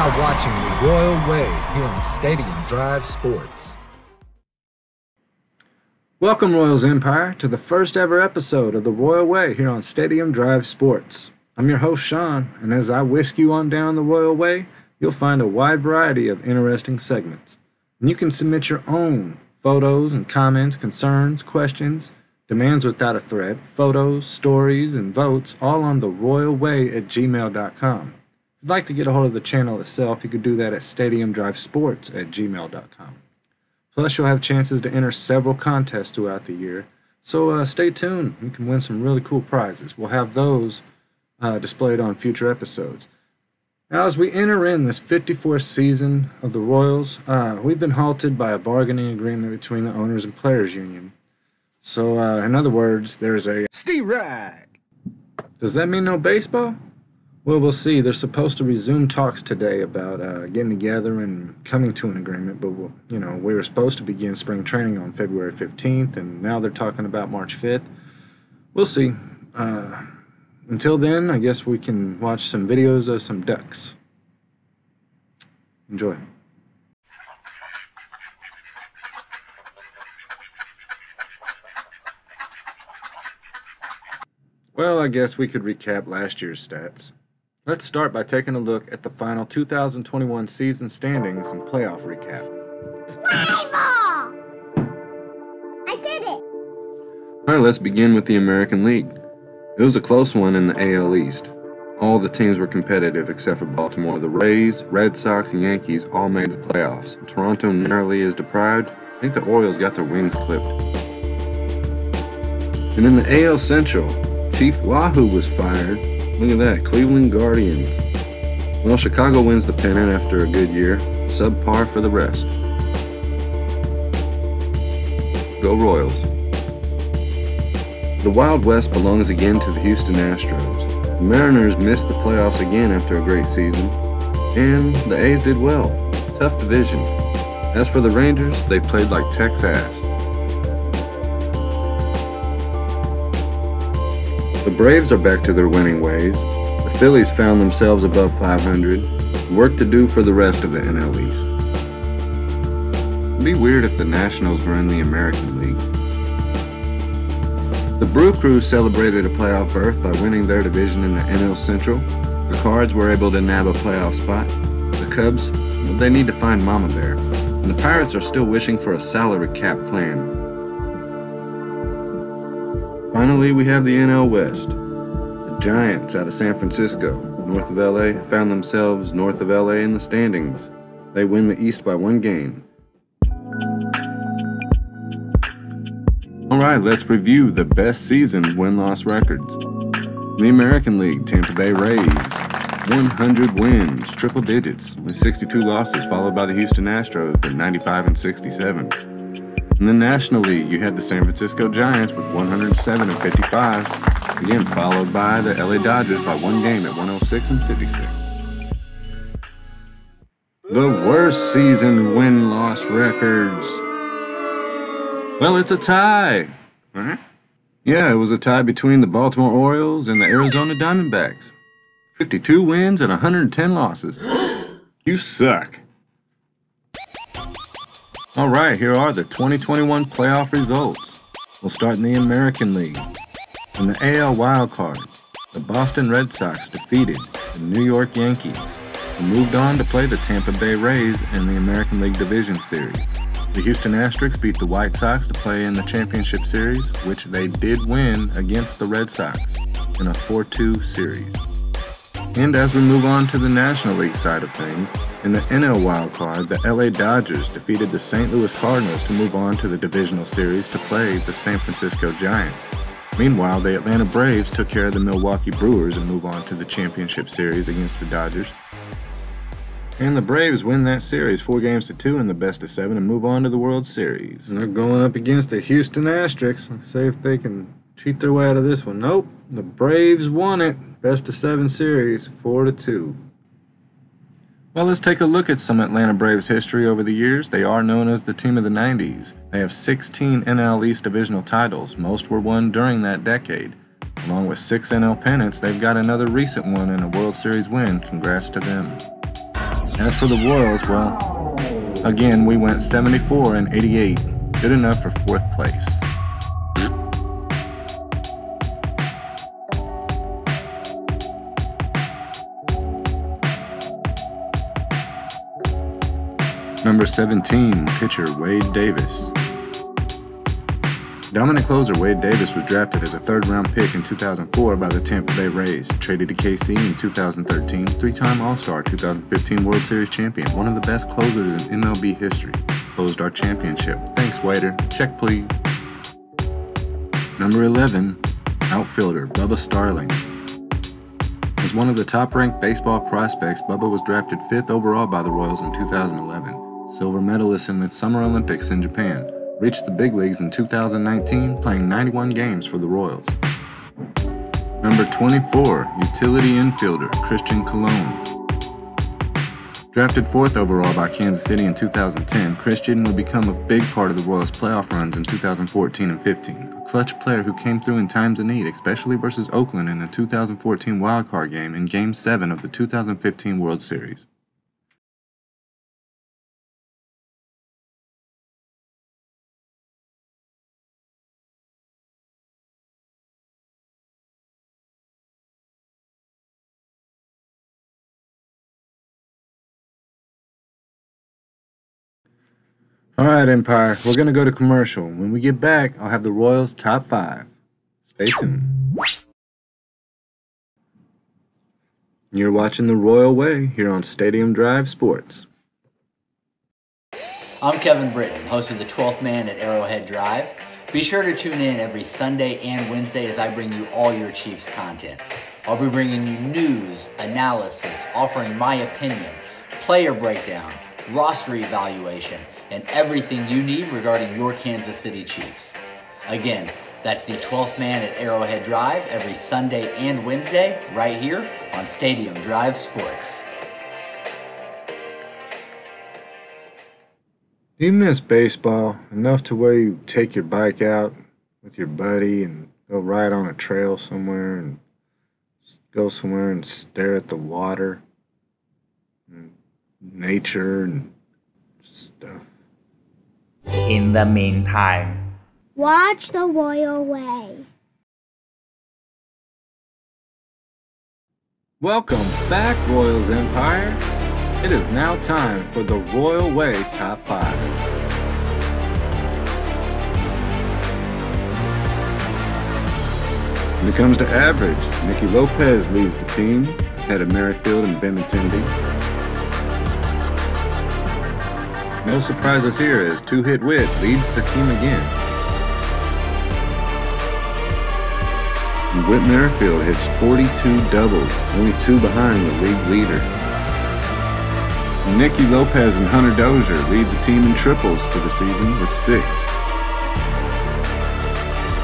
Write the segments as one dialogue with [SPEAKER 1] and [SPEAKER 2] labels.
[SPEAKER 1] now watching The Royal Way here on Stadium Drive Sports. Welcome, Royals Empire, to the first ever episode of The Royal Way here on Stadium Drive Sports. I'm your host, Sean, and as I whisk you on down the Royal Way, you'll find a wide variety of interesting segments. And you can submit your own photos and comments, concerns, questions, demands without a threat, photos, stories, and votes, all on theroyalway@gmail.com. If you'd like to get a hold of the channel itself, you could do that at stadiumdrivesports@gmail.com. Plus, you'll have chances to enter several contests throughout the year, so stay tuned. You can win some really cool prizes. We'll have those displayed on future episodes. Now, as we enter in this 54th season of the Royals, we've been halted by a bargaining agreement between the owners and players union. So, in other words, there's a strike. Does that mean no baseball? Well, we'll see. They're supposed to resume talks today about getting together and coming to an agreement, but we were supposed to begin spring training on February 15th, and now they're talking about March 5th. We'll see. Until then, I guess we can watch some videos of some ducks. Enjoy. Well, I guess we could recap last year's stats. Let's start by taking a look at the final 2021 season standings and playoff recap.
[SPEAKER 2] Fly ball! I said it!
[SPEAKER 3] Alright, let's begin with the American League. It was a close one in the AL East. All the teams were competitive except for Baltimore. The Rays, Red Sox, and Yankees all made the playoffs. Toronto narrowly is deprived. I think the Orioles got their wings clipped. And in the AL Central, Chief Wahoo was fired. Look at that, Cleveland Guardians. Well, Chicago wins the pennant after a good year. Subpar for the rest. Go Royals. The Wild West belongs again to the Houston Astros. The Mariners missed the playoffs again after a great season. And the A's did well. Tough division. As for the Rangers, they played like Texas. The Braves are back to their winning ways. The Phillies found themselves above 500. Work to do for the rest of the NL East. It'd be weird if the Nationals were in the American League. The Brew Crew celebrated a playoff berth by winning their division in the NL Central. The Cards were able to nab a playoff spot. The Cubs, well, they need to find Mama Bear. And the Pirates are still wishing for a salary cap plan. Finally, we have the NL West. The Giants out of San Francisco, north of LA, found themselves north of LA in the standings. They win the East by 1 game. Alright, let's review the best season win-loss records. The American League, Tampa Bay Rays, 100 wins, triple digits, with 62 losses, followed by the Houston Astros with 95 and 67. In the National League, you had the San Francisco Giants with 107 and 55, again followed by the LA Dodgers by 1 game at 106 and 56. The worst season win-loss records. Well, it's a tie. Yeah, it was a tie between the Baltimore Orioles and the Arizona Diamondbacks. 52 wins and 110 losses. You suck. Alright, here are the 2021 playoff results. We'll start in the American League. In the AL wildcard, the Boston Red Sox defeated the New York Yankees and moved on to play the Tampa Bay Rays in the American League Division Series. The Houston Astros beat the White Sox to play in the Championship Series, which they did win against the Red Sox in a 4-2 series. And as we move on to the National League side of things, in the NL wildcard, the LA Dodgers defeated the St. Louis Cardinals to move on to the divisional series to play the San Francisco Giants. Meanwhile, the Atlanta Braves took care of the Milwaukee Brewers and move on to the championship series against the Dodgers. And the Braves win that series 4-2 in the best-of-7 and move on to the World Series. And they're going up against the Houston Astros. Let's see if they can cheat their way out of this one. Nope, the Braves won it. Best-of-7 series, 4-2. Well, let's take a look at some Atlanta Braves history over the years. They are known as the team of the 90s. They have 16 NL East divisional titles. Most were won during that decade. Along with 6 NL pennants, they've got another recent one and a World Series win. Congrats to them. As for the Royals, well, again, we went 74 and 88. Good enough for 4th place. Number 17, pitcher Wade Davis. Dominant closer Wade Davis was drafted as a 3rd-round pick in 2004 by the Tampa Bay Rays, traded to KC in 2013, 3-time All-Star, 2015 World Series champion, one of the best closers in MLB history. Closed our championship. Thanks, waiter. Check, please. Number 11, outfielder Bubba Starling. As one of the top-ranked baseball prospects, Bubba was drafted 5th overall by the Royals in 2011. Silver medalist in the Summer Olympics in Japan. Reached the big leagues in 2019, playing 91 games for the Royals. Number 24, utility infielder Christian Colon. Drafted 4th overall by Kansas City in 2010, Christian would become a big part of the Royals' playoff runs in 2014 and 15. A clutch player who came through in times of need, especially versus Oakland in the 2014 wildcard game in Game 7 of the 2015 World Series. Alright, Empire, we're going to go to commercial. When we get back, I'll have the Royals top 5. Stay tuned. You're watching The Royal Way here on Stadium Drive Sports.
[SPEAKER 4] I'm Kevin Britton, host of the 12th Man at Arrowhead Drive. Be sure to tune in every Sunday and Wednesday as I bring you all your Chiefs content. I'll be bringing you news, analysis, offering my opinion, player breakdown, roster evaluation, and everything you need regarding your Kansas City Chiefs. Again, that's the 12th Man at Arrowhead Drive every Sunday and Wednesday right here on Stadium Drive Sports.
[SPEAKER 3] Do you miss baseball enough to where you take your bike out with your buddy and go ride on a trail somewhere and go somewhere and stare at the water and nature and stuff?
[SPEAKER 5] In the meantime,
[SPEAKER 2] Watch The Royal Way.
[SPEAKER 3] Welcome back, Royals Empire. It is now time for the Royal Way Top 5. When it comes to average, Nicky Lopez leads the team, ahead of Merrifield and Benintendi. No surprises here as Two-Hit Wit leads the team again. And Whit Merrifield hits 42 doubles, only 2 behind the league leader. And Nicky Lopez and Hunter Dozier lead the team in triples for the season with 6.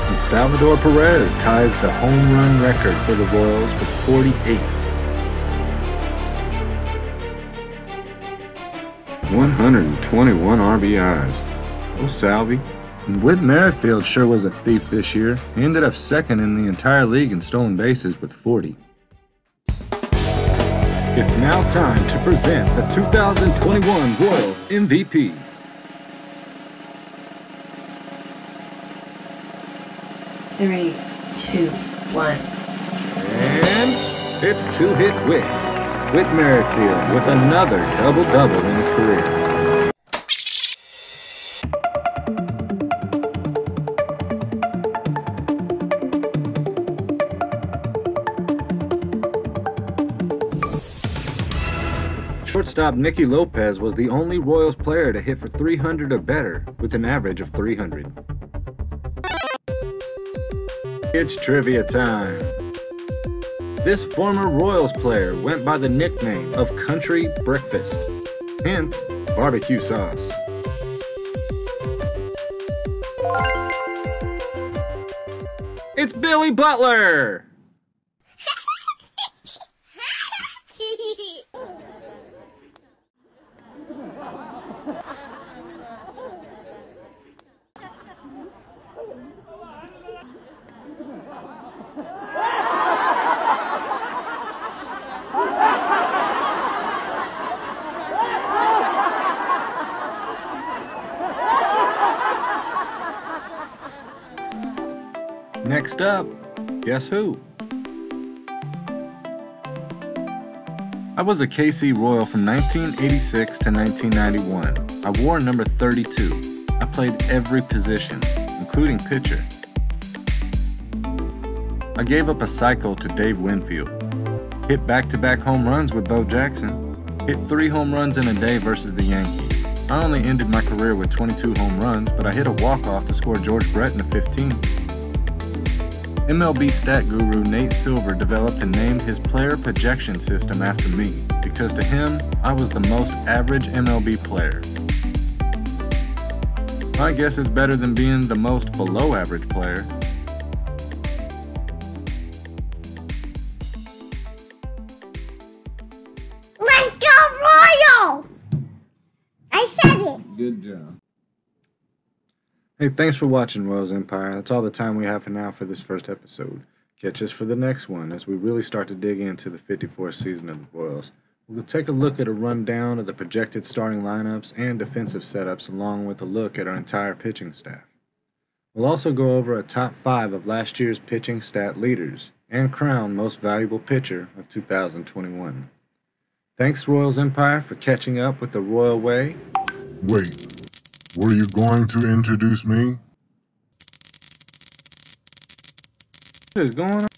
[SPEAKER 3] And Salvador Perez ties the home run record for the Royals with 48. 121 RBIs. Oh, Salvi. And Whit Merrifield sure was a thief this year. He ended up 2nd in the entire league in stolen bases with 40. It's now time to present the 2021 Royals MVP.
[SPEAKER 6] Three, 2, 1.
[SPEAKER 3] And it's Two-Hit Wit. Whit Merrifield with another double-double in his career. Shortstop Nicky Lopez was the only Royals player to hit for 300 or better with an average of 300. It's trivia time. This former Royals player went by the nickname of Country Breakfast, hint, barbecue sauce. It's Billy Butler!
[SPEAKER 1] Next up, guess who? I was a KC Royal from 1986 to 1991. I wore number 32. I played every position, including pitcher. I gave up a cycle to Dave Winfield. Hit back-to-back home runs with Bo Jackson. Hit 3 home runs in a day versus the Yankees. I only ended my career with 22 home runs, but I hit a walk-off to score George Brett in the 15th. MLB stat guru Nate Silver developed and named his player projection system after me, because to him, I was the most average MLB player. I guess it's better than being the most below average player.
[SPEAKER 2] Let's go Royal! I said it.
[SPEAKER 1] Good job. Hey, thanks for watching, Royals Empire. That's all the time we have for now for this first episode. Catch us for the next one as we really start to dig into the 54th season of the Royals. We'll take a look at a rundown of the projected starting lineups and defensive setups, along with a look at our entire pitching staff. We'll also go over a top 5 of last year's pitching stat leaders and crown most valuable pitcher of 2021. Thanks, Royals Empire, for catching up with the Royal Way.
[SPEAKER 7] Wait, were you going to introduce me?
[SPEAKER 1] What is going on?